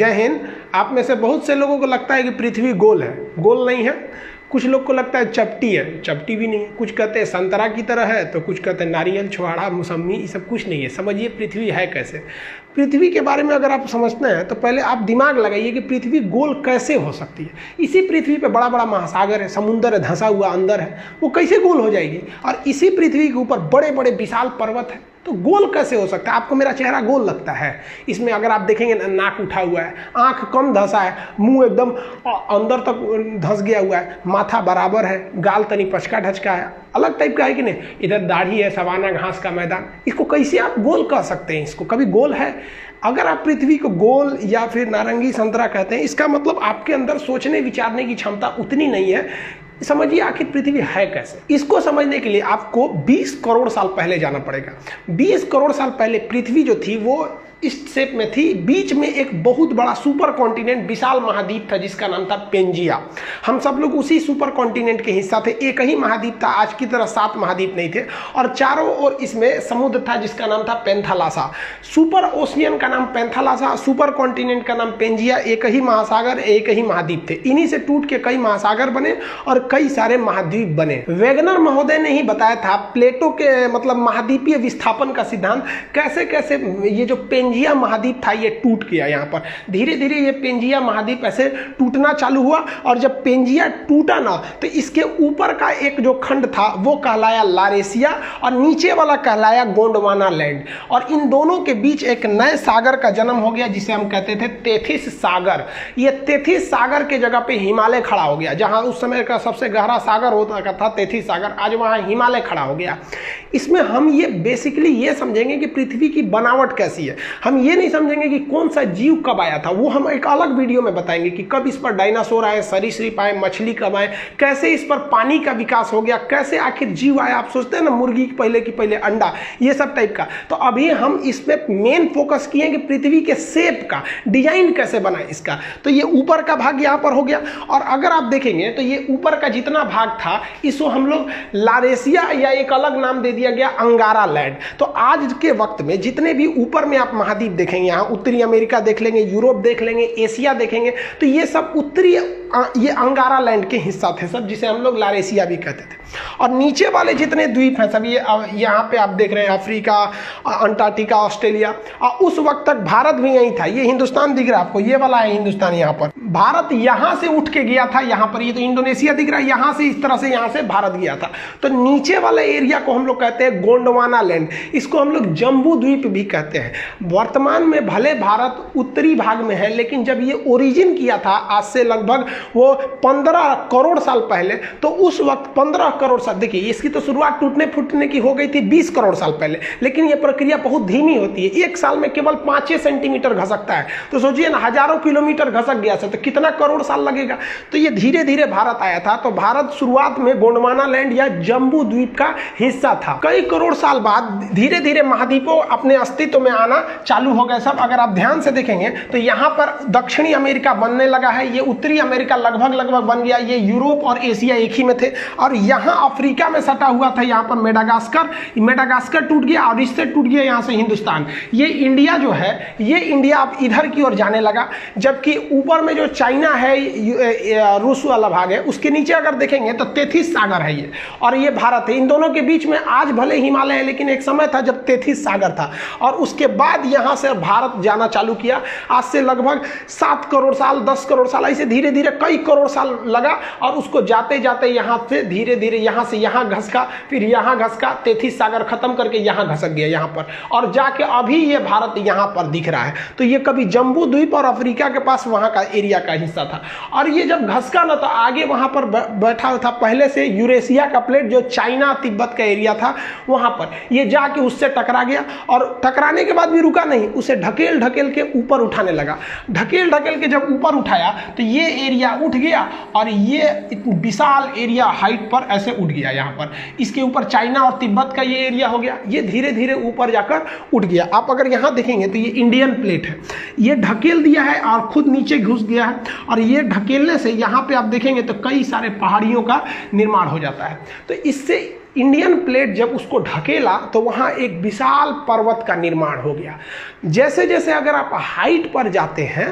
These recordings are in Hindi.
जय हिंद। आप में से बहुत से लोगों को लगता है कि पृथ्वी गोल है, गोल नहीं है। कुछ लोग को लगता है चपटी है, चपटी भी नहीं है। कुछ कहते हैं संतरा की तरह है, तो कुछ कहते हैं नारियल, छुहाड़ा, मौसम्मी, ये सब कुछ नहीं है। समझिए पृथ्वी है कैसे। पृथ्वी के बारे में अगर आप समझते हैं तो पहले आप दिमाग लगाइए कि पृथ्वी गोल कैसे हो सकती है। इसी पृथ्वी पे बड़ा बड़ा महासागर है, समुंदर है, धंसा हुआ अंदर है, वो कैसे गोल हो जाएगी। और इसी पृथ्वी के ऊपर बड़े बड़े विशाल पर्वत है, तो गोल कैसे हो सकता है। आपको मेरा चेहरा गोल लगता है, इसमें अगर आप देखेंगे नाक उठा हुआ है, आंख कम धंसा है, मुंह एकदम अंदर तक धंस गया हुआ है, माथा बराबर है, गाल तनी पचका ढचका है, अलग टाइप का है कि नहीं। इधर दाढ़ी है, सवाना घास का मैदान, इसको कैसे आप गोल कह सकते हैं। इसको कभी गोल है। अगर आप पृथ्वी को गोल या फिर नारंगी संतरा कहते हैं, इसका मतलब आपके अंदर सोचने विचारने की क्षमता उतनी नहीं है। समझिए आखिर पृथ्वी है कैसे। इसको समझने के लिए आपको 20 करोड़ साल पहले जाना पड़ेगा। 20 करोड़ साल पहले पृथ्वी जो थी वो इस शेप में थी। बीच में एक बहुत बड़ा सुपर कॉन्टिनेंट, विशाल महाद्वीप था जिसका नाम था पेंजिया। हम सब लोग उसी सुपर कॉन्टिनेंट के हिस्सा थे। एक ही महाद्वीप था, आज की तरह 7 महाद्वीप नहीं थे, और चारों ओर इसमें समुद्र था जिसका नाम था पेंथालासा। सुपर ओशियन का नाम पेंथालासा, सुपर कॉन्टिनेंट का नाम पेंजिया। एक ही महासागर, एक ही महाद्वीप थे। इन्हीं से टूट के कई महासागर बने और कई सारे महाद्वीप बने। वेगनर महोदय ने ही बताया था प्लेटो के मतलब महाद्वीपीय विस्थापन का सिद्धांत, कैसे कैसे ये जो पेंजिया महाद्वीप था ये टूट गया। यहाँ पर धीरे धीरे ये पेंजिया महाद्वीप ऐसे टूटना चालू हुआ, और जब पेंजिया टूटा ना तो इसके ऊपर का एक जो खंड था वो कहलाया लारेशिया, और नीचे वाला कहलाया गोंडवाना लैंड। और इन दोनों के बीच एक नए सागर का जन्म हो गया जिसे हम कहते थे तेथिस सागर। ये तेथिस सागर के जगह पे हिमालय खड़ा हो गया। जहां उस समय का सबसे गहरा सागर होता था तेथिस सागर, आज वहां हिमालय खड़ा हो गया। इसमें हम ये बेसिकली ये समझेंगे कि पृथ्वी की बनावट कैसी है। हम ये नहीं समझेंगे कि कौन सा जीव कब आया था, वो हम एक अलग वीडियो में बताएंगे कि कब इस पर डायनासोर आए, सरीसृप आए, मछली कब आए, कैसे इस पर पानी का विकास हो गया, कैसे आखिर जीव आया। आप सोचते हैं ना मुर्गी की पहले अंडा, ये सब टाइप का। तो अभी हम इस पे मेन फोकस किए कि पृथ्वी के शेप का डिजाइन कैसे बना इसका। तो ये ऊपर का भाग यहाँ पर हो गया, और अगर आप देखेंगे तो ये ऊपर का जितना भाग था इसको हम लोग लारेशिया या एक अलग नाम दे दिया गया अंगारा लैंड। तो आज के वक्त में जितने भी ऊपर में आप महाद्वीप देखेंगे, यहाँ उत्तरी अमेरिका देख लेंगे, यूरोप देख लेंगे, एशिया देखेंगे, तो ये सब उत्तरी ये अंगारा लैंड के हिस्सा थे सब, जिसे हम लोग लारेशिया भी कहते थे। और नीचे वाले जितने द्वीप हैं सब ये यहाँ पे आप देख रहे हैं, अफ्रीका, अंटार्कटिका, ऑस्ट्रेलिया। और उस वक्त तक भारत भी यही था। ये हिंदुस्तान दिख रहा है आपको, ये वाला है हिंदुस्तान। यहाँ पर भारत यहाँ से उठ के गया था, यहाँ पर ये तो इंडोनेशिया दिख रहा है, यहाँ से इस तरह से यहाँ से भारत गया था। तो नीचे वाले एरिया को हम लोग कहते हैं गोंडवाना लैंड। इसको हम लोग जम्बू द्वीप भी कहते हैं। वर्तमान में भले भारत उत्तरी भाग में है, लेकिन जब ये ओरिजिन किया था आज से लगभग वो 15 करोड़ साल पहले, तो उस वक्त 15 करोड़ साल, देखिए इसकी तो शुरुआत टूटने फूटने की हो गई थी 20 करोड़ साल पहले, लेकिन ये प्रक्रिया बहुत धीमी होती है। एक साल में केवल 5 सेंटीमीटर घसकता है। तो सोचिए ना, हजारों किलोमीटर घसक गया तो कितना करोड़ साल लगेगा। तो ये धीरे धीरे भारत आया था। तो भारत शुरुआत में गोंडवाना लैंड या जम्बू द्वीप का हिस्सा था। कई करोड़ साल बाद धीरे धीरे महाद्वीपों अपने अस्तित्व में आना चालू हो गए सब। अगर आप ध्यान से देखेंगे तो यहाँ पर दक्षिणी अमेरिका बनने लगा है, ये उत्तरी अमेरिका लगभग बन गया, ये यूरोप और एशिया एक ही में थे। और यहाँ अफ्रीका में सटा हुआ था, यहाँ पर मेडागास्कर टूट गया, और इससे टूट गया यहाँ से हिंदुस्तान। ये इंडिया जो है, ये इंडिया अब इधर की ओर जाने लगा। जबकि ऊपर में जो चाइना है, रूस वाला भाग है, उसके नीचे अगर देखेंगे तो तेथिस सागर है ये, और ये भारत है। इन दोनों के बीच में आज भले हिमालय है, लेकिन एक समय था जब तेथिस सागर था। और उसके बाद यहाँ से भारत जाना चालू किया। आज से लगभग 7 करोड़ साल, 10 करोड़ साल, ऐसे धीरे धीरे कई करोड़ साल लगा। और उसको जाते जाते यहाँ से धीरे धीरे यहाँ से यहाँ घसका, फिर यहाँ घसका, तेथिस सागर खत्म करके यहाँ घसक गया यहाँ पर, और जाके अभी ये भारत यहाँ पर दिख रहा है। तो ये कभी जम्बू द्वीप और अफ्रीका के पास वहाँ का एरिया का हिस्सा था। और ये जब घसका ना, तो आगे वहाँ पर बैठा था पहले से यूरेशिया का प्लेट, जो चाइना तिब्बत का एरिया था, वहाँ पर ये जाके उससे टकरा गया। और टकराने के बाद भी रुका नहीं, उसे ढकेल ढकेल के ऊपर उठाने लगा। ढकेल ढकेल के जब ऊपर उठाया तो ये एरिया उठ गया, और ये विशाल एरिया हाइट पर ऐसे उठ गया यहाँ पर। इसके ऊपर चाइना और तिब्बत का ये एरिया हो गया। ये धीरे धीरे ऊपर जाकर उठ गया। आप अगर यहाँ देखेंगे तो ये इंडियन प्लेट है, ये ढकेल दिया है और खुद नीचे घुस गया है। और ये ढकेलने से यहाँ पे आप देखेंगे तो कई सारे पहाड़ियों का निर्माण हो जाता है। तो इससे इंडियन प्लेट जब उसको ढकेला तो वहाँ एक विशाल पर्वत का निर्माण हो गया। जैसे जैसे अगर आप हाइट पर जाते हैं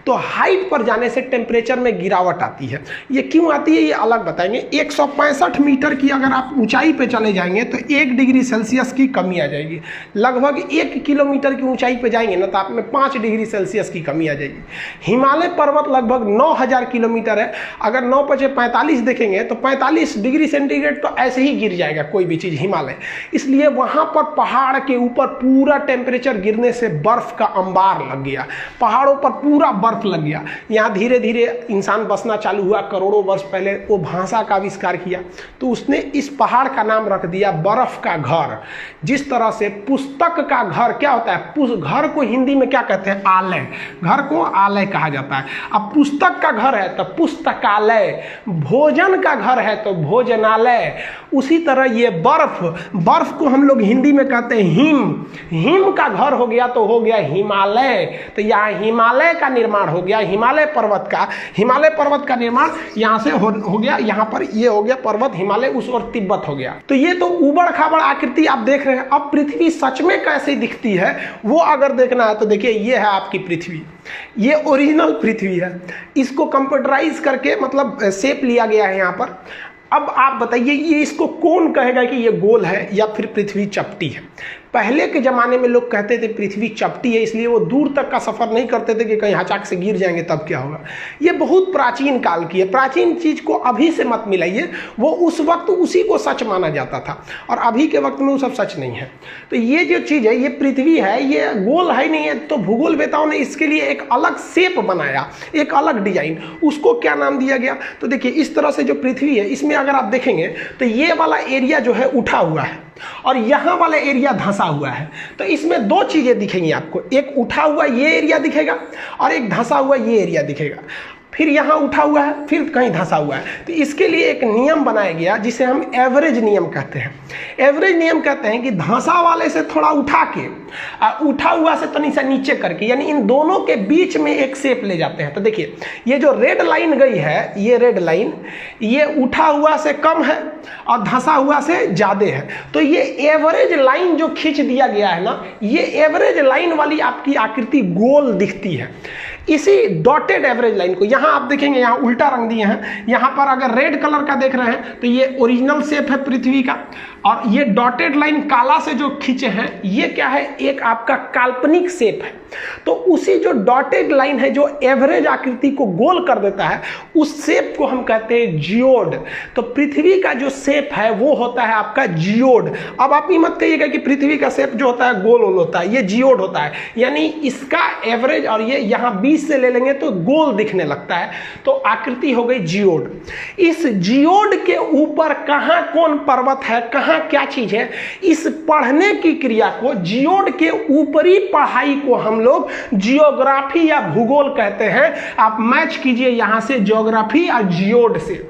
तो हाइट पर जाने से टेम्परेचर में गिरावट आती है। ये क्यों आती है ये अलग बताएंगे। 165 मीटर की अगर आप ऊंचाई पे चले जाएंगे तो 1 डिग्री सेल्सियस की कमी आ जाएगी। लगभग 1 किलोमीटर की ऊंचाई पे जाएंगे ना तो आप में 5 डिग्री सेल्सियस की कमी आ जाएगी। हिमालय पर्वत लगभग 9000 किलोमीटर है। अगर 9 × 45 देखेंगे तो 45 डिग्री सेंटीग्रेड तो ऐसे ही गिर जाएगा कोई भी चीज़ हिमालय। इसलिए वहाँ पर पहाड़ के ऊपर पूरा टेम्परेचर गिरने से बर्फ का अंबार लग गया, पहाड़ों पर पूरा बर्फ लग गया। यहाँ धीरे धीरे इंसान बसना चालू हुआ। करोड़ों वर्ष पहले वो भाषा का आविष्कार किया तो उसने इस पहाड़ का नाम रख दिया बर्फ का घर। जिस तरह से पुस्तक का घर क्या होता है, घर को हिंदी में क्या कहते हैं, आलय। घर को आलय कहा जाता है। अब पुस्तक का घर है तो पुस्तकालय, भोजन का घर है तो भोजनालय। उसी तरह ये बर्फ को हम लोग हिंदी में कहते हैं हिम का घर हो गया तो हो गया हिमालय। तो यहाँ हिमालय का निर्माण हो गया, हिमालय पर्वत का निर्माण यहाँ से हो गया। यहाँ पर ये हो गया पर्वत, हिमालय उस और तिब्बत हो गया। तो ये तो उबड़ खाबड़ आकृति आप देख रहे हैं। अब पृथ्वी सच में कैसे दिखती है वो अगर देखना है तो देखिए ये है आपकी पृथ्वी, ये ओरिजिनल पृथ्वी है। इसको कंप्यूटराइज करके मतलब शेप लिया गया है यहाँ पर। अब आप बताइए ये इसको कौन कहेगा कि ये गोल है या फिर पृथ्वी चपटी है। पहले के ज़माने में लोग कहते थे पृथ्वी चपटी है, इसलिए वो दूर तक का सफ़र नहीं करते थे कि कहीं अचानक से गिर जाएंगे तब क्या होगा। ये बहुत प्राचीन काल की है। प्राचीन चीज़ को अभी से मत मिलाइए, वो उस वक्त उसी को सच माना जाता था और अभी के वक्त में वो सब सच नहीं है। तो ये जो चीज़ है ये पृथ्वी है, ये गोल है नहीं है। तो भूगोलवेताओं ने इसके लिए एक अलग शेप बनाया, एक अलग डिजाइन। उसको क्या नाम दिया गया तो देखिए इस तरह से जो पृथ्वी है इसमें अगर आप देखेंगे तो ये वाला एरिया जो है उठा हुआ है और यहाँ वाला एरिया धंसा हुआ है। तो इसमें दो चीज़ें दिखेंगी आपको, एक उठा हुआ ये एरिया दिखेगा और एक धंसा हुआ ये एरिया दिखेगा। फिर यहाँ उठा हुआ है, फिर कहीं धंसा हुआ है। तो इसके लिए एक नियम बनाया गया जिसे हम एवरेज नियम कहते हैं। एवरेज नियम कहते हैं कि धंसा वाले से थोड़ा उठा के उठा हुआ से तनी सा नीचे करके, यानी इन दोनों के बीच में एक शेप ले जाते हैं। तो देखिए ये जो रेड लाइन गई है, ये रेड लाइन ये उठा हुआ से कम है और धंसा हुआ से ज़्यादा है। तो ये एवरेज लाइन जो खींच दिया गया है ना, ये एवरेज लाइन वाली आपकी आकृति गोल दिखती है। इसी डॉटेड एवरेज लाइन को यहाँ आप देखेंगे, यहाँ उल्टा रंग दिए हैं। यहाँ पर अगर रेड कलर का देख रहे हैं तो ये ओरिजिनल शेप है पृथ्वी का, और ये डॉटेड लाइन काला से जो खींचे हैं ये क्या है, एक आपका काल्पनिक शेप है। तो उसी जो डॉटेड लाइन है जो एवरेज आकृति को गोल कर देता है, उस शेप को हम कहते हैं जियोड। तो पृथ्वी का जो शेप है वो होता है आपका जियोड। अब आप ये मत कहिएगा कि पृथ्वी का शेप जो होता है गोल होता है, ये जियोड होता है। यानी इसका एवरेज और ये यहाँ 20 से ले लेंगे तो गोल दिखने लगता है, तो आकृति हो गई जियोड। इस जियोड के ऊपर कहाँ कौन पर्वत है, कहाँ क्या चीज है, इस पढ़ने की क्रिया को, जियोड के ऊपरी पढ़ाई को हम लोग जियोग्राफी या भूगोल कहते हैं। आप मैच कीजिए यहां से ज्योग्राफी और जियोड से।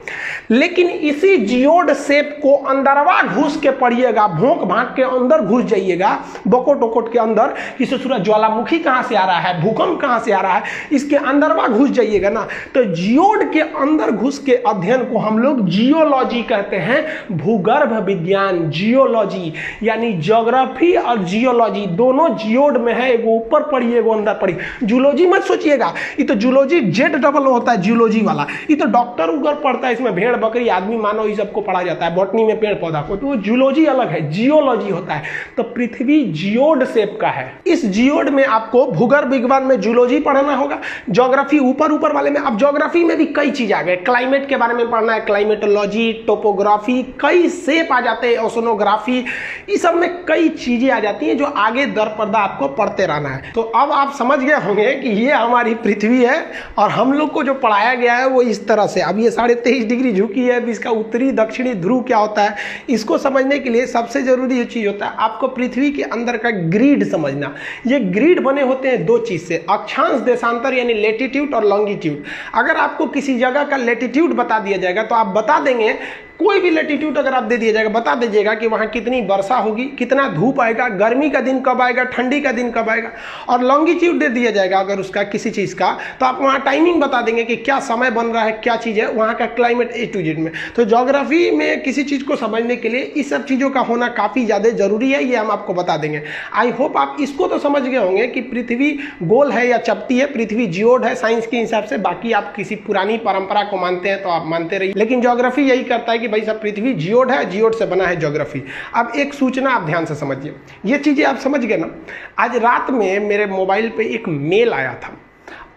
लेकिन इसी जियोड शेप को अंदरवा घुस के पढ़िएगा, भोंक भांक के अंदर घुस जाइएगा, बकोट वकोट के अंदर, कि ससुरा ज्वालामुखी कहां से आ रहा है, भूकंप कहां से आ रहा है, इसके अंदरवा घुस जाइएगा ना, तो जियोड के अंदर घुस के अध्ययन को हम लोग जियोलॉजी कहते हैं। भूगर्भ विज्ञान, जियोलॉजी, यानी ज्योग्राफी और जियोलॉजी दोनों जियोड में है। एगो ऊपर पढ़िए एगो अंदर पढ़िए। जूलॉजी मत सोचिएगा, ये तो जूलॉजी जेड डबल होता है जूलॉजी वाला। ये तो डॉक्टर उगर पढ़ता है, इसमें भेड़ बकरी आदमी मानव ये सबको पढ़ा जाता है, बॉटनी में पेड़ पौधा को, तो जूलॉजी अलग है, जियोलॉजी होता है। तो पृथ्वी जियोड शेप का है। इस जियोड में आपको भूगर्भ विज्ञान में जूलॉजी पढ़ना होगा, ज्योग्राफी ऊपर वाले में। अब ज्योग्राफी में भी कई चीज आ गए, क्लाइमेट के बारे में पढ़ना है, क्लाइमेटोलॉजी, टोपोग्राफी, कई शेप आ जाते हैं, ओशनोग्राफी, इस सब में कई चीजें आ जाती हैं जो आगे दर पर्दा आपको पढ़ते रहना है। तो अब आप समझ गए होंगे कि ये हमारी पृथ्वी है और हम लोग को जो पढ़ाया गया है वो इस तरह से। अब ये 23.5 डिग्री झुकी है, इसका उत्तरी दक्षिणी ध्रुव क्या होता है, इसको समझने के लिए सबसे जरूरी ये चीज होता है आपको पृथ्वी के अंदर का ग्रिड समझना। ये ग्रिड बने होते हैं दो चीज से, अक्षांश देशांतर यानी लेटीट्यूड और लॉन्गिट्यूड। अगर आपको किसी जगह का लेटीट्यूड बता दिया जाएगा तो आप बता देंगे कोई भी लैटिट्यूड अगर आप दे दिया जाएगा, बता दीजिएगा कि वहाँ कितनी वर्षा होगी, कितना धूप आएगा, गर्मी का दिन कब आएगा, ठंडी का दिन कब आएगा, और लॉन्गिट्यूड दे दिया जाएगा अगर उसका किसी चीज़ का, तो आप वहाँ टाइमिंग बता देंगे कि क्या समय बन रहा है, क्या चीज़ है, वहाँ का क्लाइमेट A to Z में। तो ज्योग्राफी में किसी चीज़ को समझने के लिए इस सब चीज़ों का होना काफ़ी ज़्यादा ज़रूरी है, ये हम आपको बता देंगे। आई होप आप इसको तो समझ गए होंगे कि पृथ्वी गोल है या चपटी है, पृथ्वी जियोड है साइंस के हिसाब से। बाकी आप किसी पुरानी परंपरा को मानते हैं तो आप मानते रहिए, लेकिन ज्योग्राफी यही करता है कि भाई सब पृथ्वी जियोड है, जियोड से बना है ज्योग्राफी। अब एक सूचना आप ध्यान से समझिए, ये चीज़ें आप समझ गए ना। आज रात में मेरे मोबाइल पे एक मेल आया था,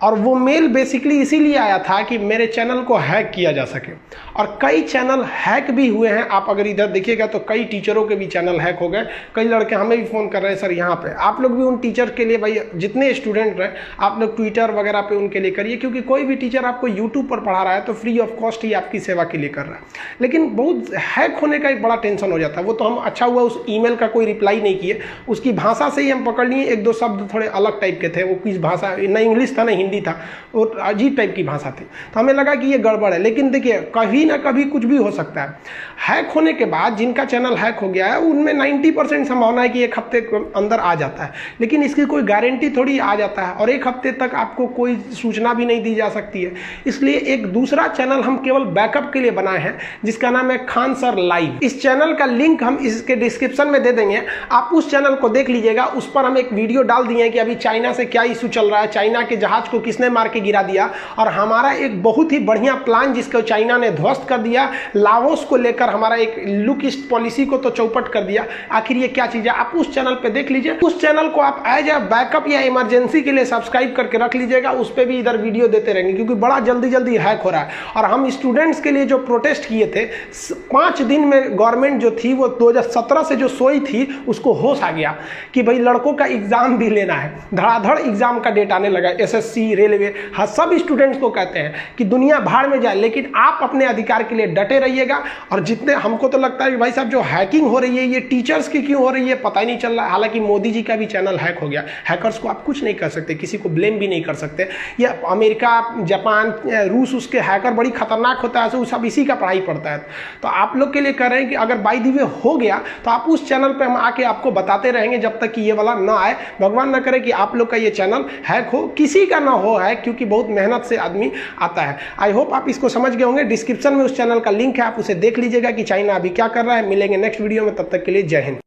और वो मेल बेसिकली इसीलिए आया था कि मेरे चैनल को हैक किया जा सके, और कई चैनल हैक भी हुए हैं। आप अगर इधर देखिएगा तो कई टीचरों के भी चैनल हैक हो गए। कई लड़के हमें भी फ़ोन कर रहे हैं, सर यहाँ पे आप लोग भी उन टीचर के लिए, भाई जितने स्टूडेंट हैं आप लोग ट्विटर वगैरह पे उनके लिए करिए, क्योंकि कोई भी टीचर आपको यूट्यूब पर पढ़ा रहा है तो फ्री ऑफ कॉस्ट ही आपकी सेवा के लिए कर रहा है। लेकिन बहुत हैक होने का एक बड़ा टेंशन हो जाता है। वो तो हम अच्छा हुआ उस ईमेल का कोई रिप्लाई नहीं किए, उसकी भाषा से ही हम पकड़ लिए, एक दो शब्द थोड़े अलग टाइप के थे, वो किस भाषा, न इंग्लिश था न हिंदी था, और अजीब टाइप की भाषा थी, तो हमें लगा कि ये गड़बड़ है। लेकिन देखिए कभी ना कभी कुछ भी हो सकता है। हैक होने के बाद जिनका चैनल हैक हो गया है उनमें 90% संभावना है कि एक हफ्ते के अंदर आ जाता है, लेकिन इसकी कोई गारंटी थोड़ी आ जाता है, और एक हफ्ते तक आपको कोई सूचना भी नहीं दी जा सकती है। इसलिए एक दूसरा चैनल हम केवल बैकअप के लिए बनाए हैं, जिसका नाम है खान सर लाइव। इस चैनल का लिंक हम इसके डिस्क्रिप्शन में दे देंगे, आप उस चैनल को देख लीजिएगा। उस पर हम एक वीडियो डाल दिए हैं कि अभी चाइना से क्या इशू चल रहा है, चाइना के जहाज को किसने मार के गिरा दिया, और हमारा एक बहुत ही बढ़िया प्लान जिसको चाइना ने ध्वस्त कर दिया, लाओस को लेकर हमारा एक लुक ईस्ट पॉलिसी को तो चौपट कर दिया। आखिर ये क्या चीज है, आप उस चैनल पे देख लीजिए। उस चैनल को आप एज ए बैकअप या इमरजेंसी के लिए सब्सक्राइब करके रख लीजिएगा, उस पर भी इधर वीडियो देते रहेंगे, क्योंकि बड़ा जल्दी जल्दी हैक हो रहा है। और हम स्टूडेंट्स के लिए जो प्रोटेस्ट किए थे 5 दिन में, गवर्नमेंट जो थी वो 2017 से जो सोई थी उसको होश आ गया कि भाई लड़कों का एग्जाम भी लेना है। धड़ाधड़ एग्जाम का डेट आने लगा, SSC, रेलवे, हाँ सब स्टूडेंट्स को कहते हैं कि दुनिया भाड़ में जाए, लेकिन आप अपने अधिकार के लिए डटे रहिएगा। और जितने हमको तो लगता है कि भाई साहब जो हैकिंग हो रही है ये टीचर्स की क्यों हो रही है पता ही नहीं चल रहा है। हालांकि मोदी जी का भी चैनल हैक हो गया, हैकर्स को आप कुछ नहीं कर सकते, किसी को ब्लेम भी नहीं कर सकते। ये अमेरिका, जापान, रूस, उसके हैकर बड़ी खतरनाक होता है, सब इसी का पढ़ाई पड़ता है। तो आप लोग के लिए कह रहे हैं कि अगर बाय द वे हो गया तो आप उस चैनल पर हम आके आपको बताते रहेंगे जब तक कि ये वाला ना आए। भगवान ना करे कि आप लोग का ये चैनल हैक हो, किसी का ना हो हैक, क्योंकि बहुत मेहनत से आदमी आता है। आई होप आप इसको समझ गए होंगे। डिस्क्रिप्शन में उस चैनल का लिंक है, आप उसे देख लीजिएगा कि चाइना अभी क्या कर रहा है। मिलेंगे नेक्स्ट वीडियो में, तब तक के लिए जय हिंद।